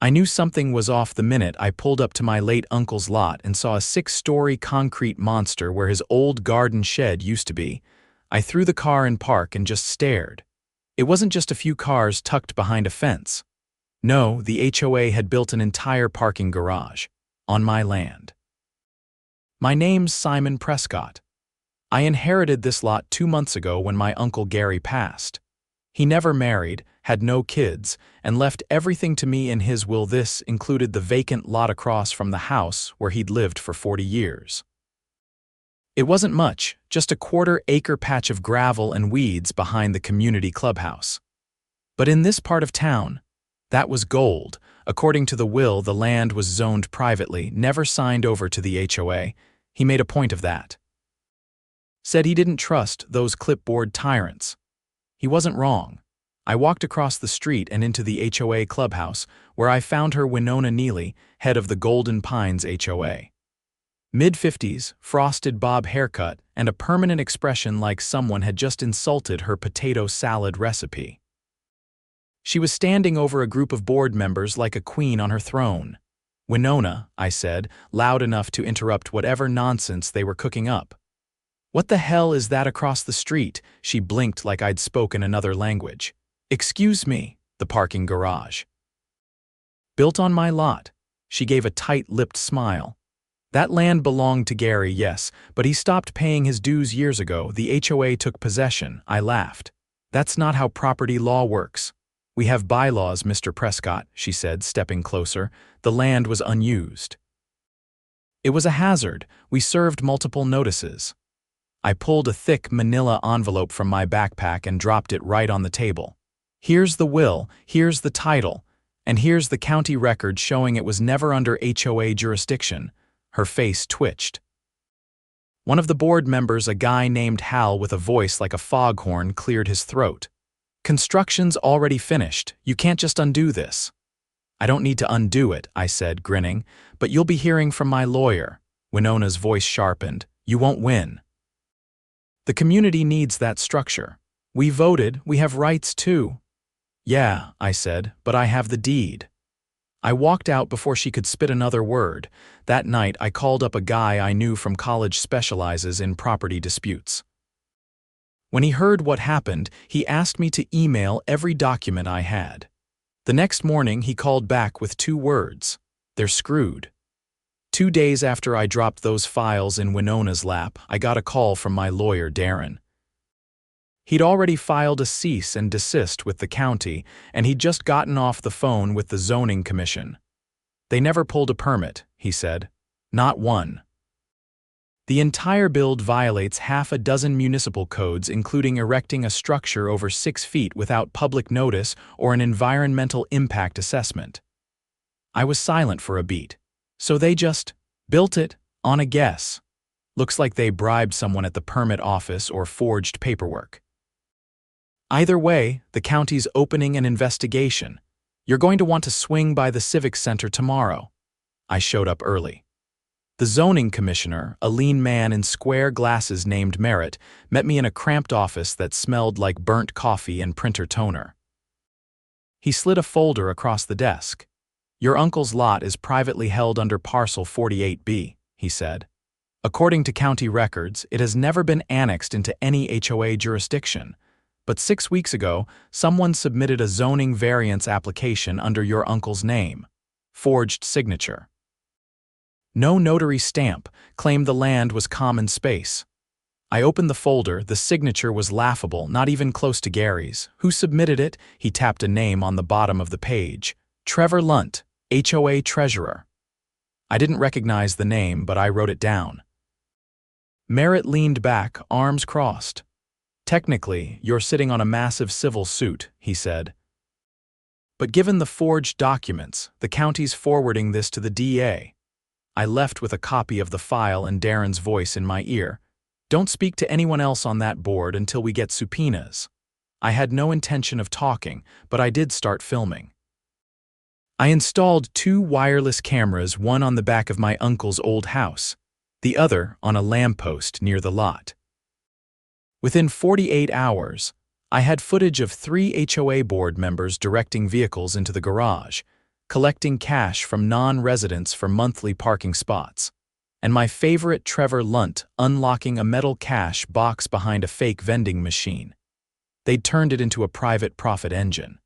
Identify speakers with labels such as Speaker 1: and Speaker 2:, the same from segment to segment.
Speaker 1: I knew something was off the minute I pulled up to my late uncle's lot and saw a 6-story concrete monster where his old garden shed used to be. I threw the car in park and just stared. It wasn't just a few cars tucked behind a fence. No, the HOA had built an entire parking garage on my land. My name's Simon Prescott. I inherited this lot 2 months ago when my Uncle Gary passed. He never married, had no kids, and left everything to me in his will. This included the vacant lot across from the house where he'd lived for 40 years. It wasn't much, just a 1/4-acre patch of gravel and weeds behind the community clubhouse. But in this part of town, that was gold. According to the will, the land was zoned privately, never signed over to the HOA. He made a point of that. Said he didn't trust those clipboard tyrants. He wasn't wrong. I walked across the street and into the HOA clubhouse, where I found her Winona Neely, head of the Golden Pines HOA. Mid-50s, frosted bob haircut, and a permanent expression like someone had just insulted her potato salad recipe. She was standing over a group of board members like a queen on her throne. "Winona," I said, loud enough to interrupt whatever nonsense they were cooking up. "What the hell is that across the street?" She blinked like I'd spoken another language. "Excuse me, the parking garage." "Built on my lot." She gave a tight-lipped smile. "That land belonged to Gary, yes, but he stopped paying his dues years ago. The HOA took possession." I laughed. "That's not how property law works." "We have bylaws, Mr. Prescott," she said, stepping closer. "The land was unused." "It was a hazard. We served multiple notices." I pulled a thick manila envelope from my backpack and dropped it right on the table. "Here's the will, here's the title, and here's the county record showing it was never under HOA jurisdiction." Her face twitched. One of the board members, a guy named Hal with a voice like a foghorn, cleared his throat. "Construction's already finished. You can't just undo this." "I don't need to undo it," I said, grinning, "but you'll be hearing from my lawyer." Winona's voice sharpened. "You won't win. The community needs that structure. We voted, we have rights too." "Yeah," I said, "but I have the deed." I walked out before she could spit another word. That night, I called up a guy I knew from college specializes in property disputes. When he heard what happened, he asked me to email every document I had. The next morning, he called back with 2 words. "They're screwed." 2 days after I dropped those files in Winona's lap, I got a call from my lawyer, Darren. He'd already filed a cease and desist with the county, and he'd just gotten off the phone with the zoning commission. "They never pulled a permit," he said. "Not one. The entire build violates half a dozen municipal codes, including erecting a structure over 6 feet without public notice or an environmental impact assessment." I was silent for a beat. "So they just built it on a guess. Looks like they bribed someone at the permit office or forged paperwork." "Either way, the county's opening an investigation. You're going to want to swing by the Civic Center tomorrow." I showed up early. The zoning commissioner, a lean man in square glasses named Merritt, met me in a cramped office that smelled like burnt coffee and printer toner. He slid a folder across the desk. "Your uncle's lot is privately held under Parcel 48B, he said. "According to county records, it has never been annexed into any HOA jurisdiction. But 6 weeks ago, someone submitted a zoning variance application under your uncle's name. Forged signature. No notary stamp, claimed the land was common space." I opened the folder. The signature was laughable, not even close to Gary's. "Who submitted it?" He tapped a name on the bottom of the page. "Trevor Lunt, HOA treasurer." I didn't recognize the name, but I wrote it down. Merritt leaned back, arms crossed. "Technically, you're sitting on a massive civil suit," he said. "But given the forged documents, the county's forwarding this to the DA. I left with a copy of the file and Darren's voice in my ear. "Don't speak to anyone else on that board until we get subpoenas." I had no intention of talking, but I did start filming. I installed 2 wireless cameras, one on the back of my uncle's old house, the other on a lamppost near the lot. Within 48 hours, I had footage of 3 HOA board members directing vehicles into the garage. collecting cash from non-residents for monthly parking spots. And my favorite Trevor Lunt unlocking a metal cash box behind a fake vending machine. They'd turned it into a private profit engine.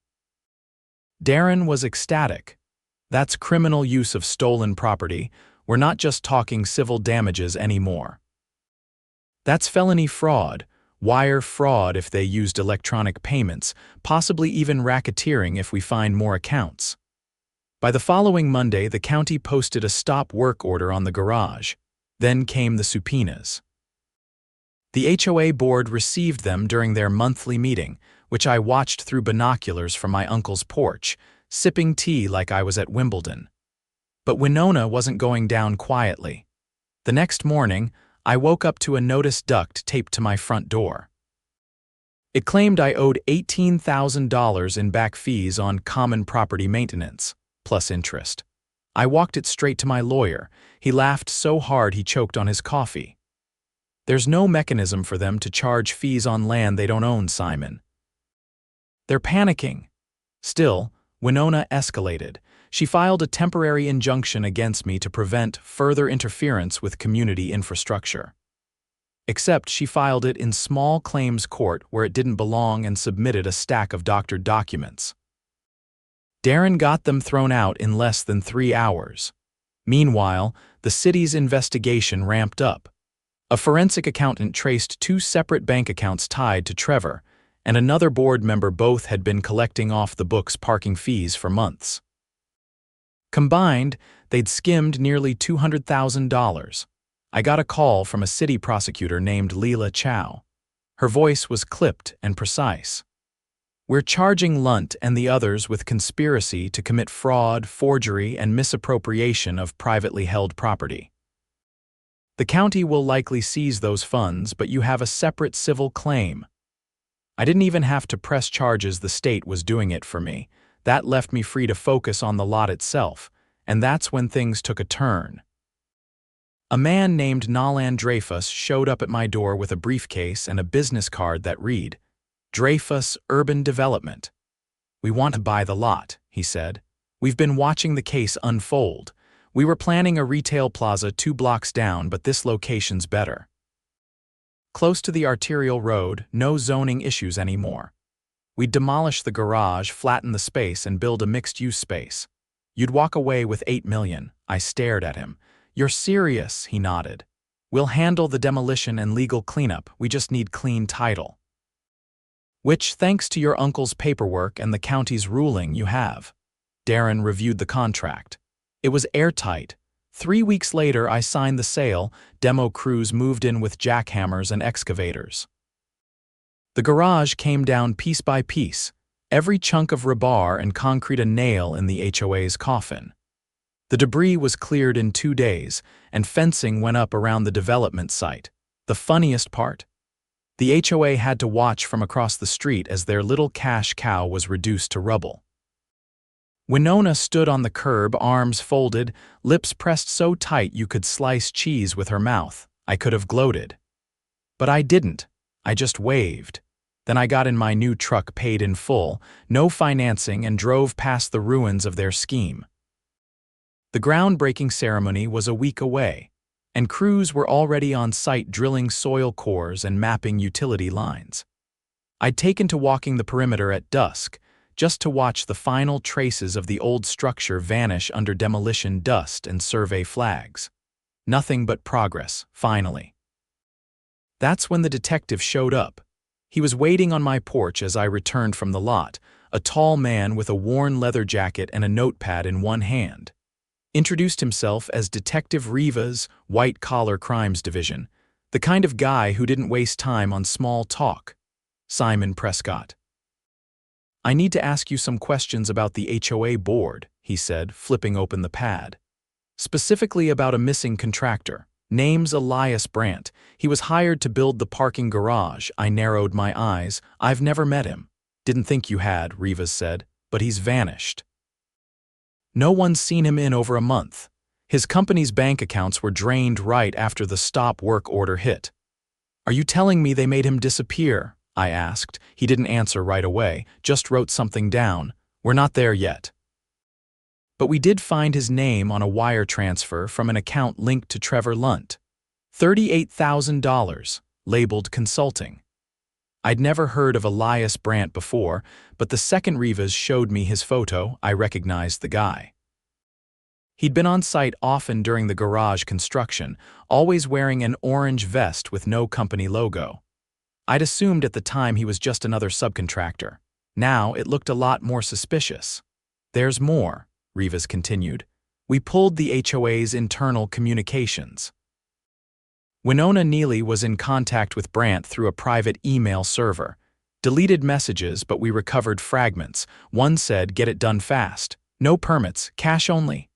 Speaker 1: Darren was ecstatic. That's criminal use of stolen property. We're not just talking civil damages anymore. That's felony fraud, wire fraud if they used electronic payments, possibly even racketeering if we find more accounts. By the following Monday, the county posted a stop work order on the garage. Then came the subpoenas. The HOA board received them during their monthly meeting, which I watched through binoculars from my uncle's porch, sipping tea like I was at Wimbledon. But Winona wasn't going down quietly. The next morning, I woke up to a notice duct taped to my front door. It claimed I owed $18,000 in back fees on common property maintenance, plus interest. I walked it straight to my lawyer. He laughed so hard he choked on his coffee. There's no mechanism for them to charge fees on land they don't own, Simon. They're panicking. Still, Winona escalated. She filed a temporary injunction against me to prevent further interference with community infrastructure. Except she filed it in small claims court where it didn't belong and submitted a stack of doctored documents. Darren got them thrown out in less than 3 hours. Meanwhile, the city's investigation ramped up. A forensic accountant traced 2 separate bank accounts tied to Trevor, and another board member. Both had been collecting off the books parking fees for months. Combined, they'd skimmed nearly $200,000. I got a call from a city prosecutor named Leela Chow. Her voice was clipped and precise. We're charging Lunt and the others with conspiracy to commit fraud, forgery, and misappropriation of privately held property. The county will likely seize those funds, but you have a separate civil claim. I didn't even have to press charges. The state was doing it for me. That left me free to focus on the lot itself, and that's when things took a turn. A man named Nalan Dreyfus showed up at my door with a briefcase and a business card that read, "Dreyfus Urban Development. We want to buy the lot," he said. "We've been watching the case unfold. We were planning a retail plaza 2 blocks down, but this location's better. Close to the arterial road, no zoning issues anymore. We'd demolish the garage, flatten the space, and build a mixed-use space. You'd walk away with $8 million. I stared at him. "You're serious," he nodded. "We'll handle the demolition and legal cleanup. We just need clean title." "Which, thanks to your uncle's paperwork and the county's ruling, you have." Darren reviewed the contract. It was airtight. 3 weeks later, I signed the sale. Demo crews moved in with jackhammers and excavators. The garage came down piece by piece, every chunk of rebar and concrete a nail in the HOA's coffin. The debris was cleared in 2 days, and fencing went up around the development site. The funniest part? The HOA had to watch from across the street as their little cash cow was reduced to rubble. Winona stood on the curb, arms folded, lips pressed so tight you could slice cheese with her mouth. I could have gloated. But I didn't. I just waved. Then I got in my new truck, paid in full, no financing, and drove past the ruins of their scheme. The groundbreaking ceremony was a week away, and crews were already on site drilling soil cores and mapping utility lines. I'd taken to walking the perimeter at dusk, just to watch the final traces of the old structure vanish under demolition dust and survey flags. Nothing but progress, finally. That's when the detective showed up. He was waiting on my porch as I returned from the lot, a tall man with a worn leather jacket and a notepad in one hand. Introduced himself as Detective Riva's White-Collar Crimes Division, the kind of guy who didn't waste time on small talk. Simon Prescott. "I need to ask you some questions about the HOA board," he said, flipping open the pad. "Specifically about a missing contractor. Name's Elias Brandt. He was hired to build the parking garage." I narrowed my eyes. "I've never met him." "Didn't think you had," Rivas said, "but he's vanished. No one's seen him in over a month. His company's bank accounts were drained right after the stop work order hit." "Are you telling me they made him disappear?" I asked. He didn't answer right away, just wrote something down. "We're not there yet." But we did find his name on a wire transfer from an account linked to Trevor Lunt. $38,000, labeled consulting. I'd never heard of Elias Brandt before, but the second Rivas showed me his photo, I recognized the guy. He'd been on site often during the garage construction, always wearing an orange vest with no company logo. I'd assumed at the time he was just another subcontractor. Now it looked a lot more suspicious. There's more, Rivas continued. We pulled the HOA's internal communications. Winona Neely was in contact with Brandt through a private email server. Deleted messages, but we recovered fragments. One said, "Get it done fast. No permits, cash only."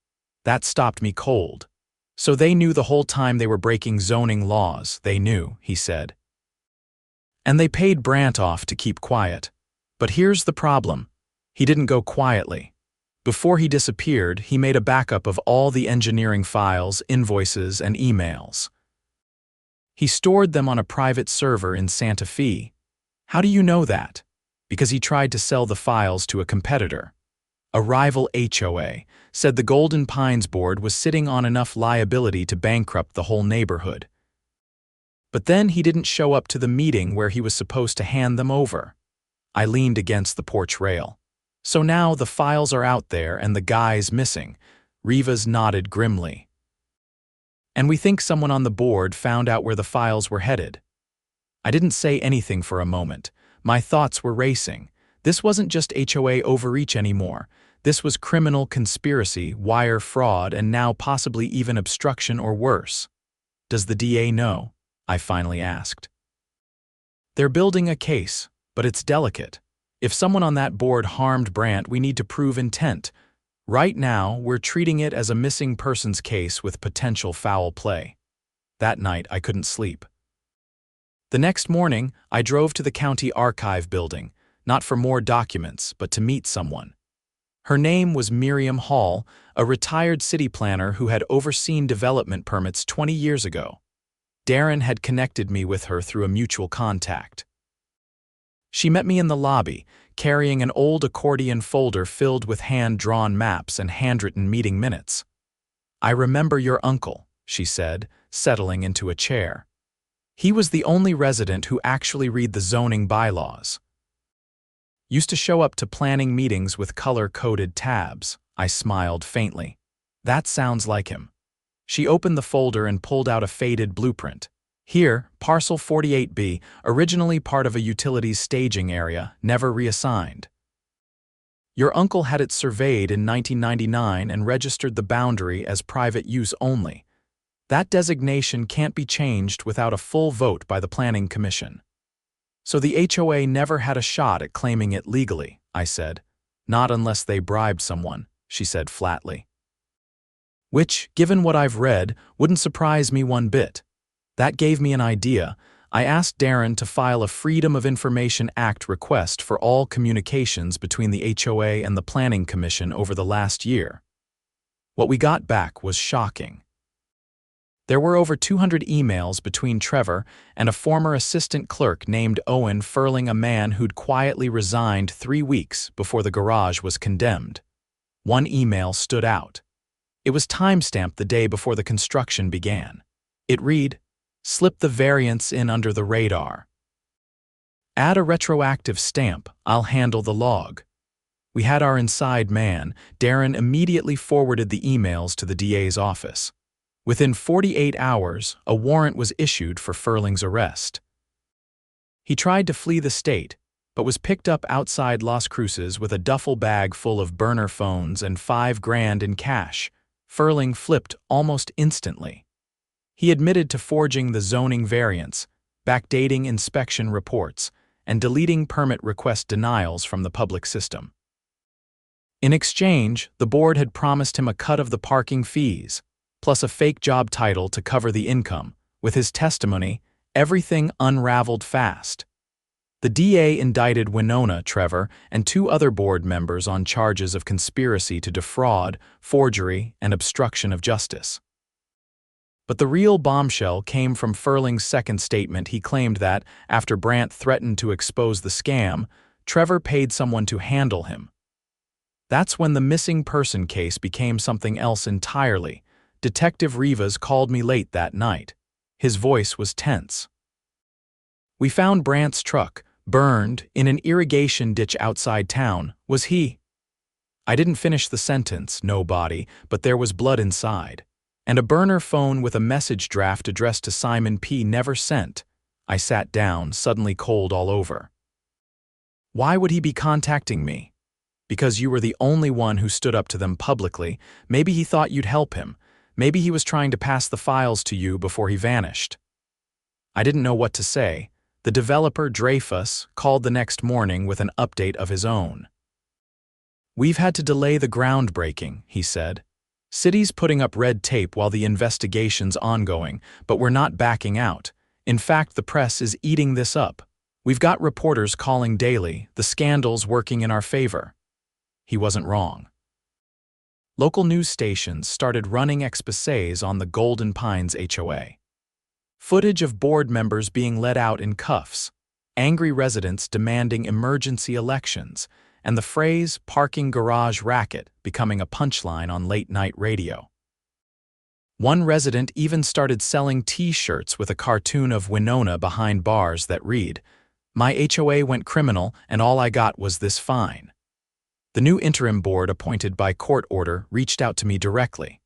Speaker 1: That stopped me cold. So they knew the whole time they were breaking zoning laws, they knew, he said. And they paid Brandt off to keep quiet. But here's the problem. He didn't go quietly. Before he disappeared, he made a backup of all the engineering files, invoices, and emails. He stored them on a private server in Santa Fe. How do you know that? Because he tried to sell the files to a competitor. A rival HOA said the Golden Pines board was sitting on enough liability to bankrupt the whole neighborhood. But then he didn't show up to the meeting where he was supposed to hand them over. I leaned against the porch rail. So now the files are out there and the guy's missing. Rivas nodded grimly. And we think someone on the board found out where the files were headed. I didn't say anything for a moment. My thoughts were racing. This wasn't just HOA overreach anymore. This was criminal conspiracy, wire fraud, and now possibly even obstruction or worse. Does the DA know? I finally asked. They're building a case, but it's delicate. If someone on that board harmed Brandt, we need to prove intent. Right now, we're treating it as a missing persons case with potential foul play. That night, I couldn't sleep. The next morning, I drove to the county archive building, not for more documents, but to meet someone. Her name was Miriam Hall, a retired city planner who had overseen development permits 20 years ago. Darren had connected me with her through a mutual contact. She met me in the lobby, carrying an old accordion folder filled with hand-drawn maps and handwritten meeting minutes. "I remember your uncle," she said, settling into a chair. "He was the only resident who actually read the zoning bylaws. Used to show up to planning meetings with color-coded tabs." I smiled faintly. "That sounds like him." She opened the folder and pulled out a faded blueprint. "Here, parcel 48B, originally part of a utilities staging area, never reassigned. Your uncle had it surveyed in 1999 and registered the boundary as private use only. That designation can't be changed without a full vote by the Planning Commission. So the HOA never had a shot at claiming it legally," I said. "Not unless they bribed someone," she said flatly. Which, given what I've read, wouldn't surprise me one bit. That gave me an idea. I asked Darren to file a Freedom of Information Act request for all communications between the HOA and the Planning Commission over the last year. What we got back was shocking. There were over 200 emails between Trevor and a former assistant clerk named Owen Furling, a man who'd quietly resigned 3 weeks before the garage was condemned. One email stood out. It was timestamped the day before the construction began. It read, "Slip the variance in under the radar. Add a retroactive stamp, I'll handle the log." We had our inside man. Darren immediately forwarded the emails to the DA's office. Within 48 hours, a warrant was issued for Furling's arrest. He tried to flee the state, but was picked up outside Las Cruces with a duffel bag full of burner phones and $5,000 in cash. Furling flipped almost instantly. He admitted to forging the zoning variance, backdating inspection reports, and deleting permit request denials from the public system. In exchange, the board had promised him a cut of the parking fees, plus a fake job title to cover the income. With his testimony, everything unraveled fast. The DA indicted Winona, Trevor, and 2 other board members on charges of conspiracy to defraud, forgery, and obstruction of justice. But the real bombshell came from Furling's second statement. He claimed that, after Brandt threatened to expose the scam, Trevor paid someone to handle him. That's when the missing person case became something else entirely. Detective Rivas called me late that night. His voice was tense. "We found Brandt's truck, burned, in an irrigation ditch outside town. Was he?" I didn't finish the sentence, "no body," but there was blood inside. And a burner phone with a message draft addressed to Simon P. never sent. I sat down, suddenly cold all over. "Why would he be contacting me?" "Because you were the only one who stood up to them publicly. Maybe he thought you'd help him. Maybe he was trying to pass the files to you before he vanished." I didn't know what to say. The developer, Dreyfus, called the next morning with an update of his own. "We've had to delay the groundbreaking," he said. "City's putting up red tape while the investigation's ongoing, but we're not backing out. In fact, the press is eating this up. We've got reporters calling daily, the scandal's working in our favor." He wasn't wrong. Local news stations started running exposés on the Golden Pines HOA. Footage of board members being let out in cuffs, angry residents demanding emergency elections, and the phrase "parking garage racket" becoming a punchline on late-night radio. One resident even started selling T-shirts with a cartoon of Winona behind bars that read, "My HOA went criminal and all I got was this fine." The new interim board appointed by court order reached out to me directly.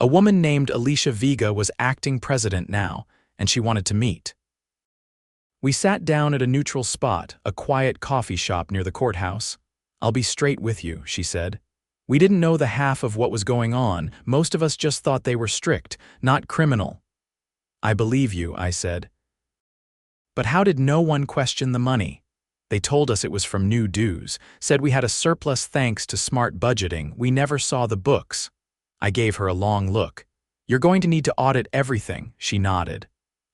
Speaker 1: A woman named Alicia Vega was acting president now, and she wanted to meet. We sat down at a neutral spot, a quiet coffee shop near the courthouse. "I'll be straight with you," she said. "We didn't know the half of what was going on. Most of us just thought they were strict, not criminal." "I believe you," I said. "But how did no one question the money? They told us it was from new dues, said we had a surplus thanks to smart budgeting. We never saw the books." I gave her a long look. "You're going to need to audit everything," she nodded.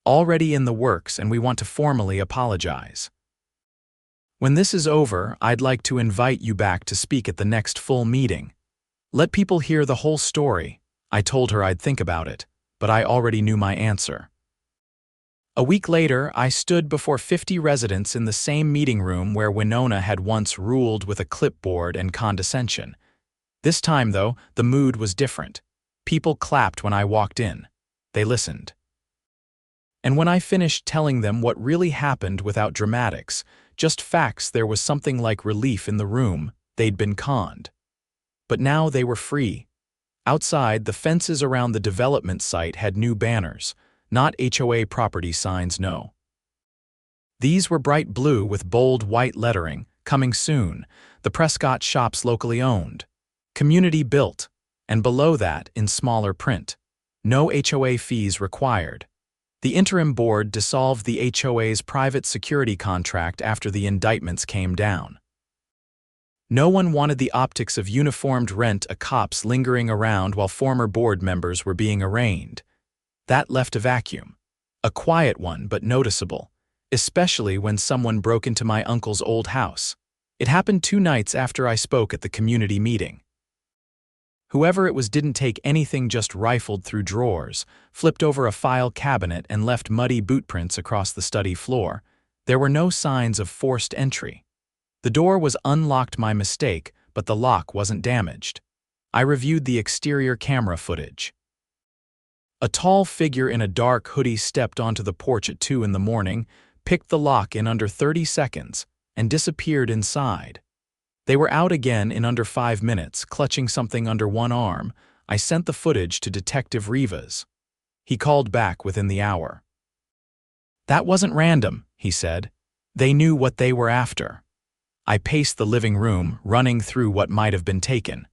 Speaker 1: "Already in the works, and we want to formally apologize. When this is over, I'd like to invite you back to speak at the next full meeting. Let people hear the whole story." I told her I'd think about it, but I already knew my answer. A week later, I stood before 50 residents in the same meeting room where Winona had once ruled with a clipboard and condescension. This time, though, the mood was different. People clapped when I walked in. They listened. And when I finished telling them what really happened without dramatics, just facts, there was something like relief in the room. They'd been conned. But now they were free. Outside, the fences around the development site had new banners. Not HOA property signs, no. These were bright blue with bold white lettering, "Coming soon, the Prescott shops locally owned. Community built," and below that, in smaller print, "No HOA fees required." The interim board dissolved the HOA's private security contract after the indictments came down. No one wanted the optics of uniformed rent-a-cops lingering around while former board members were being arraigned. That left a vacuum. A quiet one, but noticeable, especially when someone broke into my uncle's old house. It happened 2 nights after I spoke at the community meeting. Whoever it was didn't take anything, just rifled through drawers, flipped over a file cabinet, and left muddy bootprints across the study floor. There were no signs of forced entry. The door was unlocked, my mistake, but the lock wasn't damaged. I reviewed the exterior camera footage. A tall figure in a dark hoodie stepped onto the porch at 2 in the morning, picked the lock in under 30 seconds, and disappeared inside. They were out again in under 5 minutes, clutching something under one arm. I sent the footage to Detective Rivas. He called back within the hour. "That wasn't random," he said. "They knew what they were after." I paced the living room, running through what might have been taken.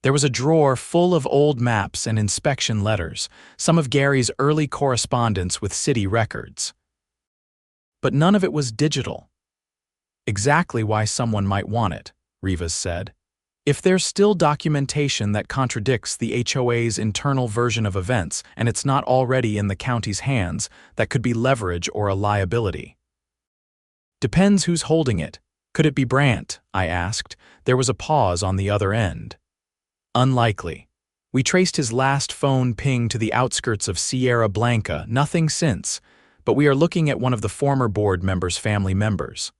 Speaker 1: There was a drawer full of old maps and inspection letters, some of Gary's early correspondence with city records. But none of it was digital. "Exactly why someone might want it," Rivas said. "If there's still documentation that contradicts the HOA's internal version of events and it's not already in the county's hands, that could be leverage or a liability." "Depends who's holding it. Could it be Brandt?" I asked. There was a pause on the other end. "Unlikely. We traced his last phone ping to the outskirts of Sierra Blanca, nothing since, but we are looking at one of the former board members' family members.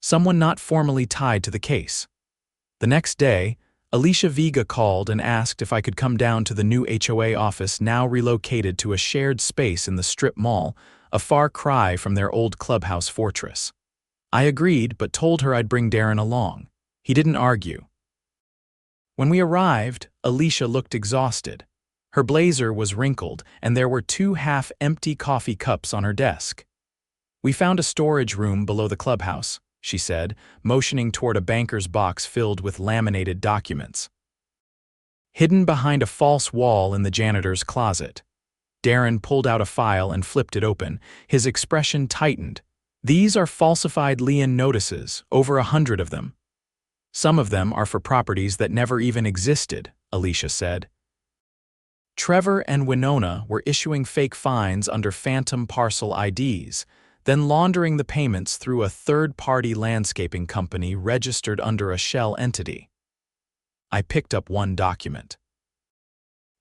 Speaker 1: Someone not formally tied to the case." The next day, Alicia Vega called and asked if I could come down to the new HOA office now relocated to a shared space in the strip mall, a far cry from their old clubhouse fortress. I agreed, but told her I'd bring Darren along. He didn't argue. When we arrived, Alicia looked exhausted. Her blazer was wrinkled, and there were 2 half-empty coffee cups on her desk. "We found a storage room below the clubhouse," she said, motioning toward a banker's box filled with laminated documents. "Hidden behind a false wall in the janitor's closet." Darren pulled out a file and flipped it open. His expression tightened. "These are falsified lien notices, over 100 of them. Some of them are for properties that never even existed," Alicia said. Trevor and Winona were issuing fake fines under phantom parcel IDs, then laundering the payments through a third-party landscaping company registered under a shell entity. I picked up one document.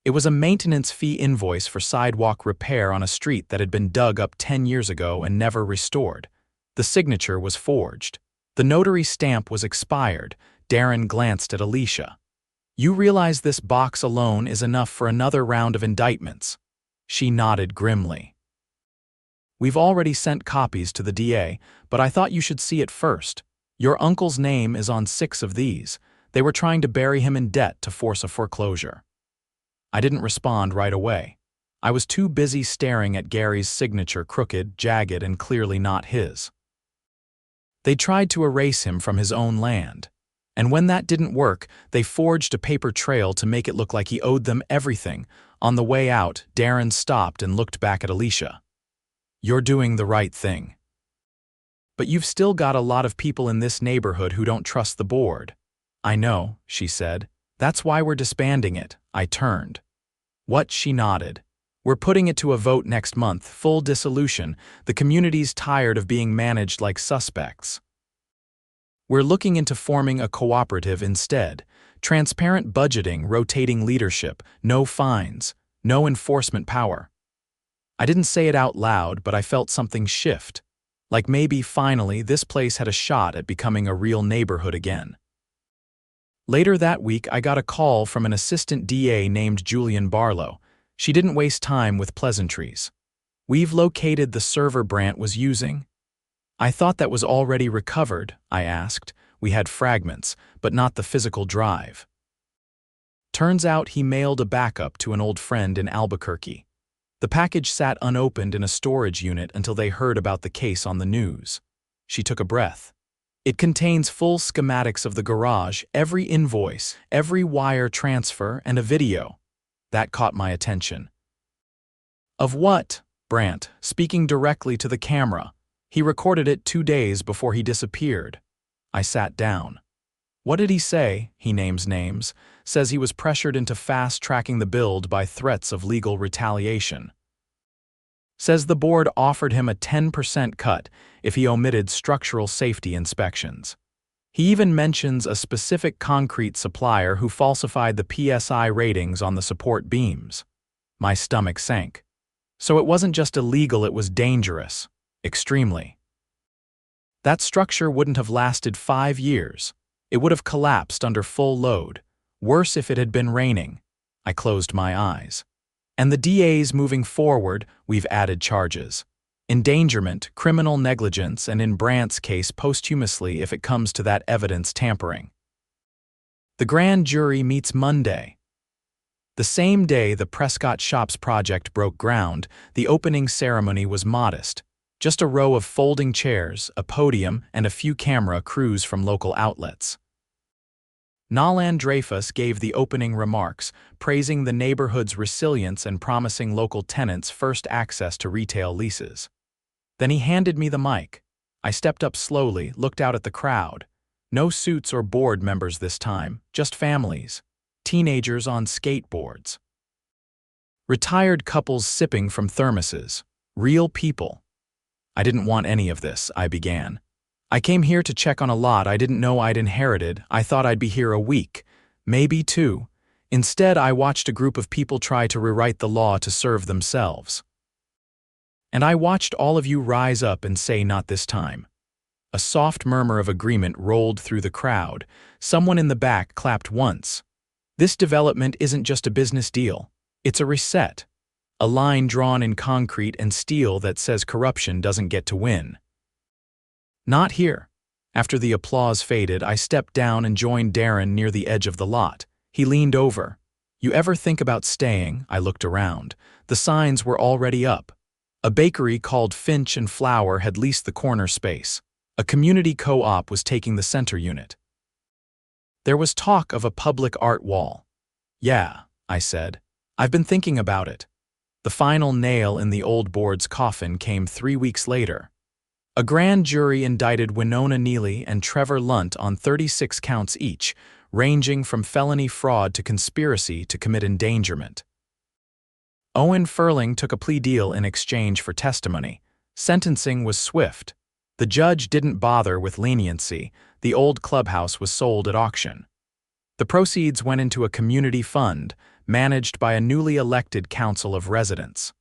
Speaker 1: It was a maintenance fee invoice for sidewalk repair on a street that had been dug up 10 years ago and never restored. The signature was forged. The notary stamp was expired. Darren glanced at Alicia. "You realize this box alone is enough for another round of indictments?" She nodded grimly. "We've already sent copies to the DA, but I thought you should see it first. Your uncle's name is on 6 of these. They were trying to bury him in debt to force a foreclosure." I didn't respond right away. I was too busy staring at Gary's signature, crooked, jagged, and clearly not his. They tried to erase him from his own land. And when that didn't work, they forged a paper trail to make it look like he owed them everything. On the way out, Darren stopped and looked back at Alicia. "You're doing the right thing. But you've still got a lot of people in this neighborhood who don't trust the board." "I know," she said. "That's why we're disbanding it." I turned. "What?" She nodded. "We're putting it to a vote next month, full dissolution. The community's tired of being managed like suspects. We're looking into forming a cooperative instead. Transparent budgeting, rotating leadership, no fines, no enforcement power." I didn't say it out loud, but I felt something shift. Like maybe, finally, this place had a shot at becoming a real neighborhood again. Later that week, I got a call from an assistant DA named Julian Barlow. She didn't waste time with pleasantries. "We've located the server Brandt was using." "I thought that was already recovered," I asked. "We had fragments, but not the physical drive." Turns out he mailed a backup to an old friend in Albuquerque. The package sat unopened in a storage unit until they heard about the case on the news. She took a breath. "It contains full schematics of the garage, every invoice, every wire transfer, and a video." That caught my attention. "Of what?" Brandt, speaking directly to the camera. "He recorded it 2 days before he disappeared." I sat down. "What did he say?" He names names. "Says he was pressured into fast-tracking the build by threats of legal retaliation. Says the board offered him a 10% cut if he omitted structural safety inspections. He even mentions a specific concrete supplier who falsified the PSI ratings on the support beams." My stomach sank. So it wasn't just illegal, it was dangerous. Extremely. That structure wouldn't have lasted 5 years. It would have collapsed under full load. Worse if it had been raining. I closed my eyes. "And the DA's moving forward, we've added charges. Endangerment, criminal negligence, and in Brandt's case posthumously if it comes to that evidence tampering. The grand jury meets Monday." The same day the Prescott Shops project broke ground, the opening ceremony was modest. Just a row of folding chairs, a podium, and a few camera crews from local outlets. Nalan Dreyfus gave the opening remarks, praising the neighborhood's resilience and promising local tenants first access to retail leases. Then he handed me the mic. I stepped up slowly, looked out at the crowd. No suits or board members this time, just families. Teenagers on skateboards. Retired couples sipping from thermoses. Real people. "I didn't want any of this," I began. "I came here to check on a lot I didn't know I'd inherited. I thought I'd be here a week, maybe 2. Instead, I watched a group of people try to rewrite the law to serve themselves. And I watched all of you rise up and say not this time." A soft murmur of agreement rolled through the crowd. Someone in the back clapped once. This development isn't just a business deal. It's a reset. A line drawn in concrete and steel that says corruption doesn't get to win. Not here. After the applause faded, I stepped down and joined Darren near the edge of the lot. He leaned over. "You ever think about staying?" I looked around. The signs were already up. A bakery called Finch and Flour had leased the corner space. A community co-op was taking the center unit. There was talk of a public art wall. "Yeah," I said. "I've been thinking about it." The final nail in the old board's coffin came 3 weeks later. A grand jury indicted Winona Neely and Trevor Lunt on 36 counts each, ranging from felony fraud to conspiracy to commit endangerment. Owen Furling took a plea deal in exchange for testimony. Sentencing was swift. The judge didn't bother with leniency. The old clubhouse was sold at auction. The proceeds went into a community fund, managed by a newly elected council of residents.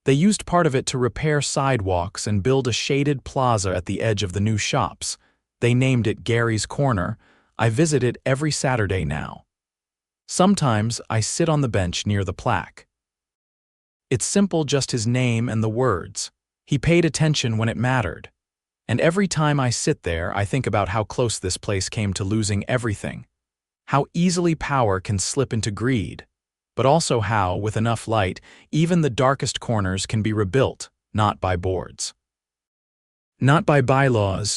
Speaker 1: They used part of it to repair sidewalks and build a shaded plaza at the edge of the new shops. They named it Gary's Corner. I visit it every Saturday now. Sometimes I sit on the bench near the plaque. It's simple, just his name and the words. He paid attention when it mattered. And every time I sit there, I think about how close this place came to losing everything. How easily power can slip into greed. But also how, with enough light, even the darkest corners can be rebuilt, not by boards. Not by bylaws,